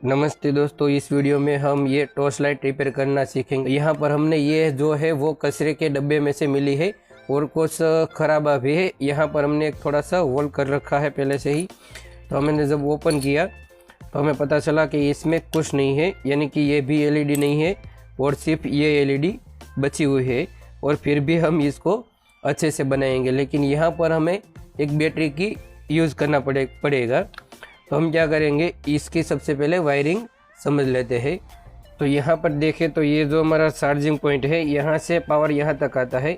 नमस्ते दोस्तों, इस वीडियो में हम ये टॉर्च लाइट रिपेयर करना सीखेंगे। यहाँ पर हमने ये जो है वो कचरे के डब्बे में से मिली है और कुछ खराबा भी है। यहाँ पर हमने एक थोड़ा सा होल कर रखा है पहले से ही। तो हमने जब ओपन किया तो हमें पता चला कि इसमें कुछ नहीं है, यानी कि ये भी एलईडी नहीं है और सिर्फ ये एलईडी बची हुई है। और फिर भी हम इसको अच्छे से बनाएंगे, लेकिन यहाँ पर हमें एक बैटरी की यूज़ करना पड़ेगा। तो हम क्या करेंगे, इसकी सबसे पहले वायरिंग समझ लेते हैं। तो यहाँ पर देखें तो ये जो हमारा चार्जिंग पॉइंट है, यहाँ से पावर यहाँ तक आता है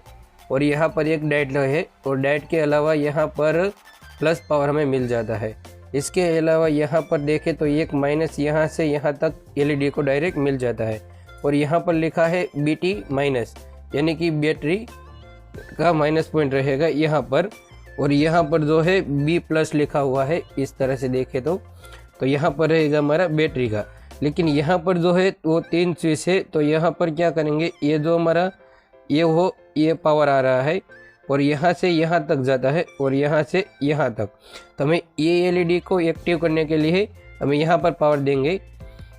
और यहाँ पर एक डायोड है और डायोड के अलावा यहाँ पर प्लस पावर हमें मिल जाता है। इसके अलावा यहाँ पर देखें तो एक माइनस यहाँ से यहाँ तक एलईडी को डायरेक्ट मिल जाता है और यहाँ पर लिखा है BT माइनस, यानी कि बैटरी का माइनस पॉइंट रहेगा यहाँ पर। और यहाँ पर जो है B+ लिखा हुआ है, इस तरह से देखें तो यहाँ पर रहेगा हमारा बैटरी का। लेकिन यहाँ पर जो है वो 3 स्विच है। तो यहाँ पर क्या करेंगे, ये जो हमारा ये पावर आ रहा है और यहाँ से यहाँ तक जाता है और यहाँ से यहाँ तक। तो हमें ये एलईडी को एक्टिव करने के लिए हमें यहाँ पर पावर देंगे,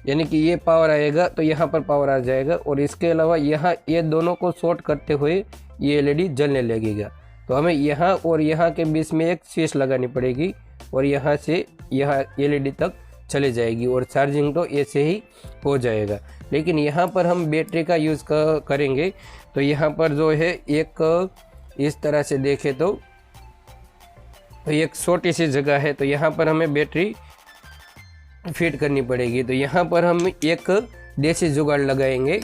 यानी कि ये पावर आएगा तो यहाँ पर पावर आ जाएगा। और इसके अलावा यहाँ ये दोनों को शॉर्ट करते हुए ये एलईडी जलने लगेगा। तो हमें यहाँ और यहाँ के बीच में एक स्विच लगानी पड़ेगी और यहाँ से यहाँ एलईडी तक चले जाएगी और चार्जिंग तो ऐसे ही हो जाएगा। लेकिन यहाँ पर हम बैटरी का यूज़ करेंगे। तो यहाँ पर जो है एक इस तरह से देखें तो एक छोटी सी जगह है, तो यहाँ पर हमें बैटरी फिट करनी पड़ेगी। तो यहाँ पर हम एक देसी जुगाड़ लगाएंगे।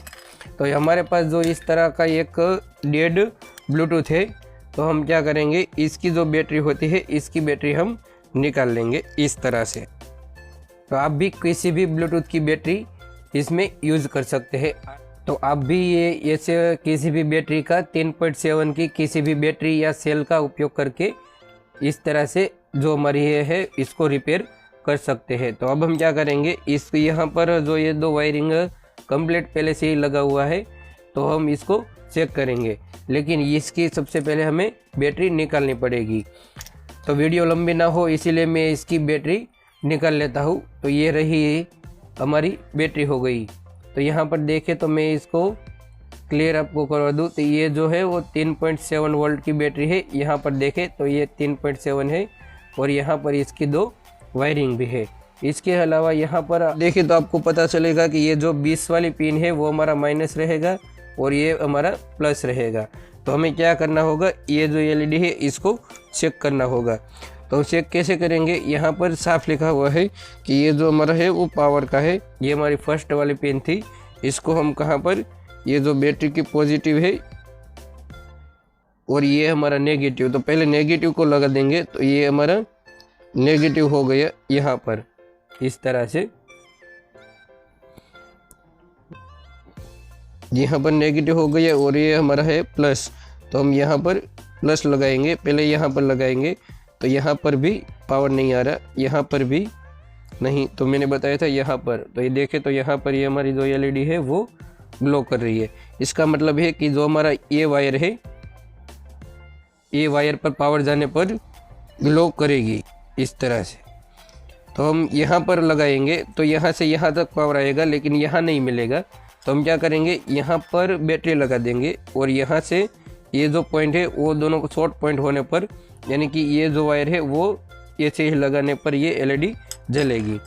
तो हमारे पास जो इस तरह का एक डेड ब्लूटूथ है, तो हम क्या करेंगे, इसकी जो बैटरी होती है इसकी बैटरी हम निकाल लेंगे इस तरह से। तो आप भी किसी भी ब्लूटूथ की बैटरी इसमें यूज़ कर सकते हैं। तो आप भी ये ऐसे किसी भी बैटरी का 3.7 की किसी भी बैटरी या सेल का उपयोग करके इस तरह से जो हमारी है इसको रिपेयर कर सकते हैं। तो अब हम क्या करेंगे, इस यहाँ पर जो ये 2 वायरिंग कंप्लीट पहले से ही लगा हुआ है, तो हम इसको चेक करेंगे। लेकिन इसकी सबसे पहले हमें बैटरी निकालनी पड़ेगी। तो वीडियो लंबी ना हो इसीलिए मैं इसकी बैटरी निकाल लेता हूँ। तो ये रही हमारी बैटरी हो गई। तो यहाँ पर देखें तो मैं इसको क्लियर आपको करवा दूँ। तो ये जो है वो 3.7 वोल्ट की बैटरी है। यहाँ पर देखें तो ये 3.7 है और यहाँ पर इसकी 2 वायरिंग भी है। इसके अलावा यहाँ पर देखें तो आपको पता चलेगा कि ये जो 20 वाली पिन है वो हमारा माइनस रहेगा और ये हमारा प्लस रहेगा। तो हमें क्या करना होगा, ये जो एलईडी है इसको चेक करना होगा। तो चेक कैसे करेंगे, यहाँ पर साफ लिखा हुआ है कि ये जो हमारा है वो पावर का है। ये हमारी फर्स्ट वाली पिन थी, इसको हम कहाँ पर, ये जो बैटरी की पॉजिटिव है और ये हमारा नेगेटिव, तो पहले नेगेटिव को लगा देंगे। तो ये हमारा नेगेटिव हो गया यहाँ पर इस तरह से। यहाँ पर नेगेटिव हो गया और ये हमारा है प्लस। तो हम यहाँ पर प्लस लगाएंगे, पहले यहाँ पर लगाएंगे। तो यहाँ पर भी पावर नहीं आ रहा, यहाँ पर भी नहीं। तो मैंने बताया था यहाँ पर, तो ये देखें तो यहाँ पर ये हमारी जो एलईडी है वो ग्लो कर रही है। इसका मतलब है कि जो हमारा ये वायर है, ये वायर पर पावर जाने पर ग्लो करेगी इस तरह से। तो हम यहाँ पर लगाएंगे तो यहाँ से यहाँ तक पावर आएगा, लेकिन यहाँ नहीं मिलेगा। तो हम क्या करेंगे, यहाँ पर बैटरी लगा देंगे और यहाँ से ये जो पॉइंट है वो दोनों को शॉर्ट पॉइंट होने पर, यानी कि ये जो वायर है वो ऐसे ही लगाने पर ये एलईडी जलेगी।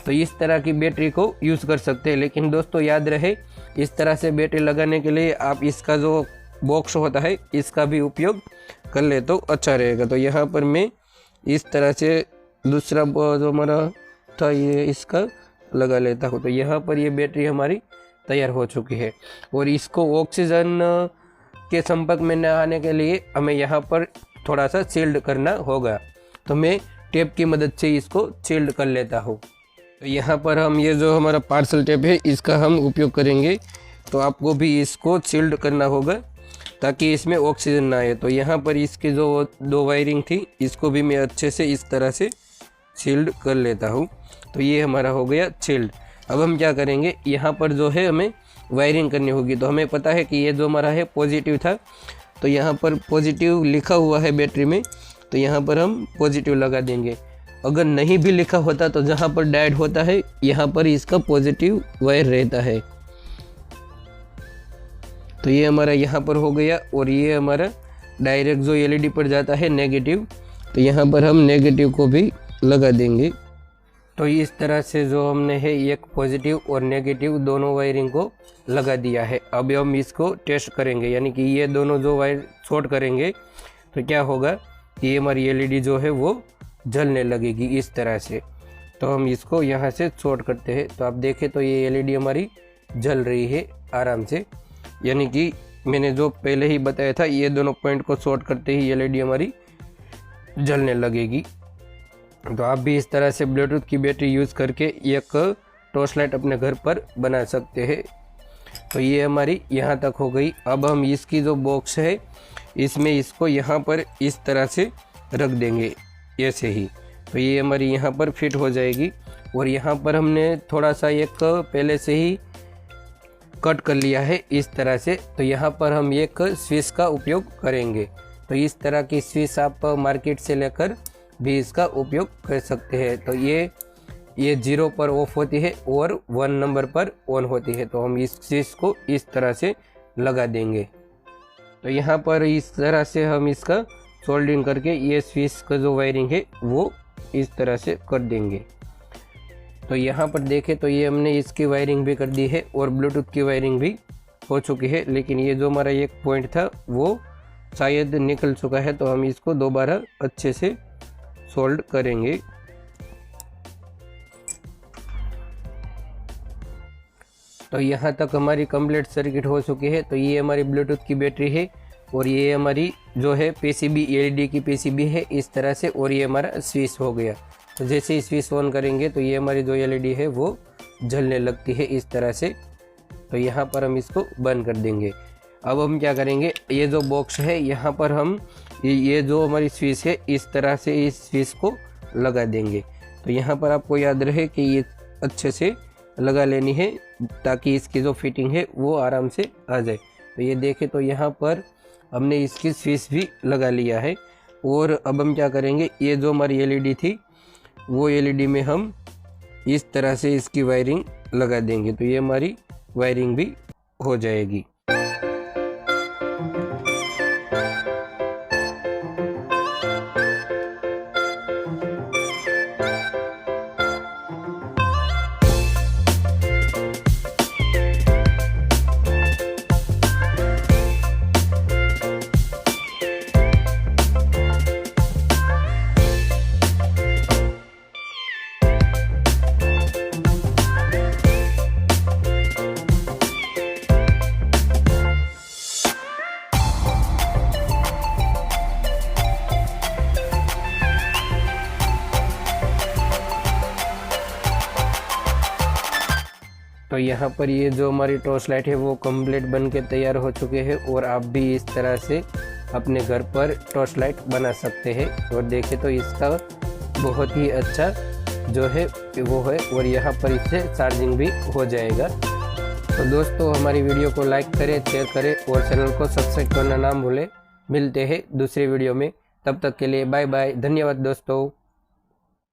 तो इस तरह की बैटरी को यूज़ कर सकते हैं। लेकिन दोस्तों याद रहे, इस तरह से बैटरी लगाने के लिए आप इसका जो बॉक्स होता है इसका भी उपयोग कर ले तो अच्छा रहेगा। तो यहाँ पर मैं इस तरह से दूसरा जो हमारा था ये इसका लगा लेता हूँ। तो यहाँ पर ये बैटरी हमारी तैयार हो चुकी है और इसको ऑक्सीजन के संपर्क में न आने के लिए हमें यहाँ पर थोड़ा सा सील्ड करना होगा। तो मैं टेप की मदद से इसको सील्ड कर लेता हूँ। तो यहाँ पर हम ये जो हमारा पार्सल टेप है इसका हम उपयोग करेंगे। तो आपको भी इसको सील्ड करना होगा ताकि इसमें ऑक्सीजन ना आए। तो यहाँ पर इसके जो 2 वायरिंग थी इसको भी मैं अच्छे से इस तरह से सील्ड कर लेता हूँ। तो ये हमारा हो गया सील्ड। अब हम क्या करेंगे, यहाँ पर जो है हमें वायरिंग करनी होगी। तो हमें पता है कि ये जो हमारा है पॉजिटिव था, तो यहाँ पर पॉजिटिव लिखा हुआ है बैटरी में, तो यहाँ पर हम पॉजिटिव लगा देंगे। अगर नहीं भी लिखा होता तो जहाँ पर डायोड होता है यहाँ पर इसका पॉजिटिव वायर रहता है। तो ये हमारा यहाँ पर हो गया और ये हमारा डायरेक्ट जो एलईडी पर जाता है नेगेटिव, तो यहाँ पर हम नेगेटिव को भी लगा देंगे। तो इस तरह से जो हमने है एक पॉजिटिव और नेगेटिव दोनों वायरिंग को लगा दिया है। अब हम इसको टेस्ट करेंगे, यानी कि ये दोनों जो वायर शॉर्ट करेंगे तो क्या होगा कि ये हमारी एलईडी जो है वो जलने लगेगी इस तरह से। तो हम इसको यहाँ से शॉर्ट करते हैं, तो आप देखें तो ये एलईडी हमारी जल रही है आराम से, यानी कि मैंने जो पहले ही बताया था ये दोनों पॉइंट को शॉर्ट करते ही एलईडी हमारी जलने लगेगी। तो आप भी इस तरह से ब्लूटूथ की बैटरी यूज़ करके एक टॉर्च लाइट अपने घर पर बना सकते हैं। तो ये हमारी यहाँ तक हो गई। अब हम इसकी जो बॉक्स है इसमें इसको यहाँ पर इस तरह से रख देंगे ऐसे ही, तो ये हमारी यहाँ पर फिट हो जाएगी। और यहाँ पर हमने थोड़ा सा एक पहले से ही कट कर लिया है इस तरह से, तो यहाँ पर हम एक स्विच का उपयोग करेंगे। तो इस तरह की स्विच आप मार्केट से लेकर भी इसका उपयोग कर सकते हैं। तो ये 0 पर ऑफ होती है और 1 नंबर पर ऑन होती है। तो हम इस स्विच को इस तरह से लगा देंगे। तो यहाँ पर इस तरह से हम इसका सोल्डरिंग करके ये स्विच का जो वायरिंग है वो इस तरह से कर देंगे। तो यहाँ पर देखें तो ये हमने इसकी वायरिंग भी कर दी है और ब्लूटूथ की वायरिंग भी हो चुकी है, लेकिन ये जो हमारा एक पॉइंट था वो शायद निकल चुका है। तो हम इसको दोबारा अच्छे से सोल्ड करेंगे। तो यहाँ तक हमारी कंप्लीट सर्किट हो चुकी है। तो ये हमारी ब्लूटूथ की बैटरी है और ये हमारी जो है पीसीबी एलईडी की पीसीबी है इस तरह से, और ये हमारा स्विच हो गया। तो जैसे ही स्विच ऑन करेंगे तो ये हमारी जो एलईडी है वो जलने लगती है इस तरह से। तो यहाँ पर हम इसको बंद कर देंगे। अब हम क्या करेंगे, ये जो बॉक्स है यहाँ पर हम ये जो हमारी स्विच है इस तरह से इस स्विच को लगा देंगे। तो यहाँ पर आपको याद रहे कि ये अच्छे से लगा लेनी है ताकि इसकी जो फिटिंग है वो आराम से आ जाए। तो ये देखें तो यहाँ पर हमने इसकी स्विच भी लगा लिया है। और अब हम क्या करेंगे, ये जो हमारी एलईडी थी वो एलईडी में हम इस तरह से इसकी वायरिंग लगा देंगे। तो ये हमारी वायरिंग भी हो जाएगी। तो यहाँ पर ये जो हमारी टॉर्च लाइट है वो कंप्लीट बन के तैयार हो चुके हैं और आप भी इस तरह से अपने घर पर टॉर्च लाइट बना सकते हैं। और देखें तो इसका बहुत ही अच्छा जो है वो है, और यहाँ पर इससे चार्जिंग भी हो जाएगा। तो दोस्तों हमारी वीडियो को लाइक करें, शेयर करें और चैनल को सब्सक्राइब करना ना भूलें। मिलते हैं दूसरी वीडियो में, तब तक के लिए बाय बाय। धन्यवाद दोस्तों।